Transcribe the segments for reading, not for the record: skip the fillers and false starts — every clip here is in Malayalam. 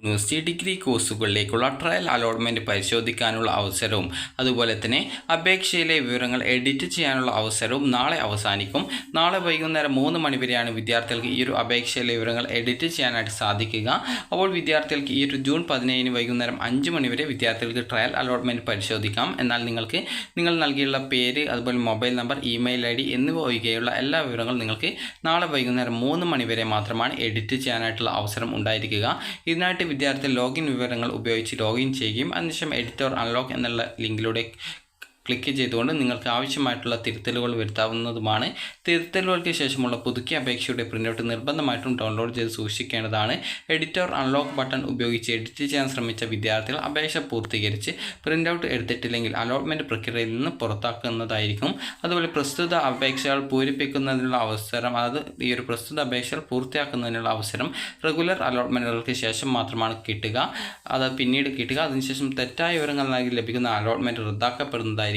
യൂണിവേഴ്സിറ്റി ഡിഗ്രി കോഴ്സുകളിലേക്കുള്ള ട്രയൽ അലോട്ട്മെൻറ്റ് പരിശോധിക്കാനുള്ള അവസരവും അതുപോലെ തന്നെ അപേക്ഷയിലെ വിവരങ്ങൾ എഡിറ്റ് ചെയ്യാനുള്ള അവസരവും നാളെ അവസാനിക്കും. നാളെ വൈകുന്നേരം 3 മണി വരെയാണ് വിദ്യാർത്ഥികൾക്ക് ഈ ഒരു അപേക്ഷയിലെ വിവരങ്ങൾ എഡിറ്റ് ചെയ്യാനായിട്ട് സാധിക്കുക. അപ്പോൾ വിദ്യാർത്ഥികൾക്ക് ഈ ഒരു ജൂൺ 17 വൈകുന്നേരം 5 മണി വരെ വിദ്യാർത്ഥികൾക്ക് ട്രയൽ അലോട്ട്മെൻറ്റ് പരിശോധിക്കാം. എന്നാൽ നിങ്ങൾക്ക് നിങ്ങൾ നൽകിയുള്ള പേര്, അതുപോലെ മൊബൈൽ നമ്പർ, ഇമെയിൽ ID എന്നിവ ഒഴികെയുള്ള എല്ലാ വിവരങ്ങളും നിങ്ങൾക്ക് നാളെ വൈകുന്നേരം 3 മണി വരെ മാത്രമാണ് എഡിറ്റ് ചെയ്യാനായിട്ടുള്ള അവസരം ഉണ്ടായിരിക്കുക. ഇതിനായിട്ട് വിദ്യാർത്ഥി ലോഗിൻ വിവരങ്ങൾ ഉപയോഗിച്ച് ലോഗിൻ ചെയ്യുകയും അതിനുശേഷം എഡിറ്റ് ഓർ അൺലോക്ക് എന്നുള്ള ലിങ്കിലൂടെ ക്ലിക്ക് ചെയ്തുകൊണ്ട് നിങ്ങൾക്ക് ആവശ്യമായിട്ടുള്ള തിരുത്തലുകൾ വരുത്താവുന്നതുമാണ്. തിരുത്തലുകൾക്ക് ശേഷമുള്ള പുതുക്കിയ അപേക്ഷയുടെ പ്രിൻ്റ് നിർബന്ധമായിട്ടും ഡൗൺലോഡ് ചെയ്ത് സൂക്ഷിക്കേണ്ടതാണ്. എഡിറ്റ് ഓർ അൺലോക്ക് ബട്ടൺ ഉപയോഗിച്ച് എഡിറ്റ് ചെയ്യാൻ ശ്രമിച്ച വിദ്യാർത്ഥികൾ അപേക്ഷ പൂർത്തീകരിച്ച് പ്രിൻ്റ് ഔട്ട് എടുത്തിട്ടില്ലെങ്കിൽ അലോട്ട്മെൻറ്റ് പ്രക്രിയയിൽ നിന്ന് പുറത്താക്കുന്നതായിരിക്കും. അതുപോലെ പ്രസ്തുത അപേക്ഷകൾ പൂരിപ്പിക്കുന്നതിനുള്ള അവസരം, ഈ ഒരു പ്രസ്തുത അപേക്ഷകൾ പൂർത്തിയാക്കുന്നതിനുള്ള അവസരം റെഗുലർ അലോട്ട്മെൻറ്റുകൾക്ക് ശേഷം മാത്രമാണ് കിട്ടുക. പിന്നീട് കിട്ടുക. അതിനുശേഷം തെറ്റായ വിവരങ്ങൾ നൽകി ലഭിക്കുന്ന അലോട്ട്മെൻറ്റ് റദ്ദാക്കപ്പെടുന്നതായിരിക്കും.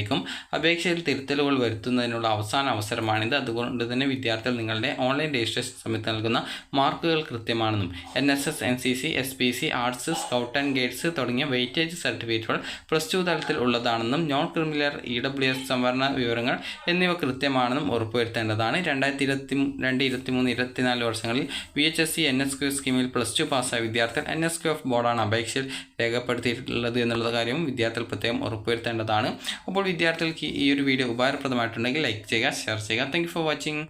അപേക്ഷയിൽ തിരുത്തലുകൾ വരുത്തുന്നതിനുള്ള അവസാന അവസരമാണിത്. അതുകൊണ്ട് തന്നെ വിദ്യാർത്ഥികൾ നിങ്ങളുടെ ഓൺലൈൻ രജിസ്ട്രേഷൻ സമയത്ത് നൽകുന്ന മാർക്കുകൾ കൃത്യമാണെന്നും NSS, NCC, SPC, arts, scout and guides തുടങ്ങിയ വെയിറ്റേജ് സർട്ടിഫിക്കറ്റുകൾ +2 തലത്തിൽ ഉള്ളതാണെന്നും നോൺ ക്രിമിനൽ EWS സംവരണ വിവരങ്ങൾ എന്നിവ കൃത്യമാണെന്നും ഉറപ്പുവരുത്തേണ്ടതാണ്. 2023-24 വർഷങ്ങളിൽ VHSC NSQ സ്കീമിൽ +2 പാസ്സായ വിദ്യാർത്ഥികൾ NSQF ബോർഡാണ് അപേക്ഷയിൽ രേഖപ്പെടുത്തിയിട്ടുള്ളത് എന്നുള്ള കാര്യവും വിദ്യാർത്ഥികൾ പ്രത്യേകം ഉറപ്പുവരുത്തേണ്ടതാണ്. അപ്പോൾ വിദ്യാർത്ഥികൾക്ക് ഈ ഒരു വീഡിയോ ഉപകാരപ്രദമായിട്ടുണ്ടെങ്കിൽ ലൈക്ക് ചെയ്യുക, ഷെയർ ചെയ്യുക. Thank you for watching.